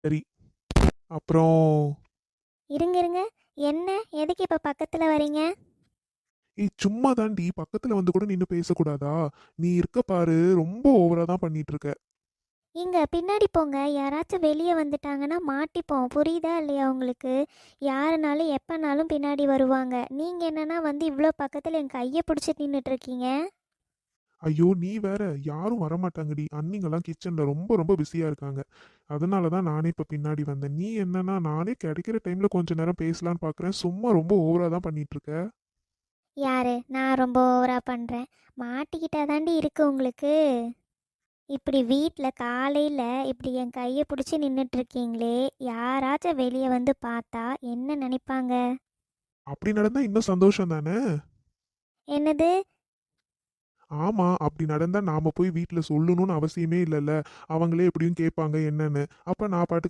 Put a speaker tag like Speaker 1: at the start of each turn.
Speaker 1: சரி. அப்புறம்
Speaker 2: இருங்க இருங்க. என்ன? எதுக்கு இப்போ பக்கத்தில் வரீங்க?
Speaker 1: சும்மா தாண்டி பக்கத்துல வந்து கூட நின்று பேசக்கூடாதா? நீ இருக்க பாரு, ரொம்ப ஓவரா தான் பண்ணிட்டு இருக்க.
Speaker 2: இங்க பின்னாடி போங்க. யாராச்சும் வெளியே வந்துட்டாங்கன்னா மாட்டிப்போம். புரியுதா இல்லையா உங்களுக்கு? யாருனாலும் எப்போனாலும் பின்னாடி வருவாங்க. நீங்கள் என்னன்னா வந்து இவ்வளோ பக்கத்தில் என் கையை பிடிச்சிட்டு நின்றுட்டு இருக்கீங்க.
Speaker 1: ஐயோ நீ வேற, யாரும் வரமாட்டாங்கடி. அண்ணிங்கெல்லாம் கிச்சன்ல ரொம்ப ரொம்ப பிஸியா இருக்காங்க. அதனாலதான் நானே இப்ப பின்னாடி வந்தேன். நீ என்னன்னா, நானே கிடைக்கிற டைம்ல கொஞ்ச நேரம் பேசலான்னு பாக்குறேன், சும்மா ரொம்ப ஓவரா தான் பண்ணிட்டு இருக்க.
Speaker 2: யாரு? நான் ரொம்ப ஓவராக பண்ணுறேன்? மாட்டிக்கிட்டா தாண்டி இருக்கு உங்களுக்கு. இப்படி வீட்டில் காலையில் இப்படி என் கையை பிடிச்சி நின்றுட்டுருக்கீங்களே, யாராச்சும் வெளியே வந்து பார்த்தா என்ன நினைப்பாங்க?
Speaker 1: அப்படி நடந்தா இன்னும் சந்தோஷம் தானே?
Speaker 2: என்னது?
Speaker 1: ஆமா, அப்படி நடந்தா நாம போய் வீட்ல சொல்லணும்னு அவசியமே இல்லைல்ல. அவங்களே எப்படியும் கேட்பாங்க என்னன்னு. அப்ப நான் பாட்டுக்கு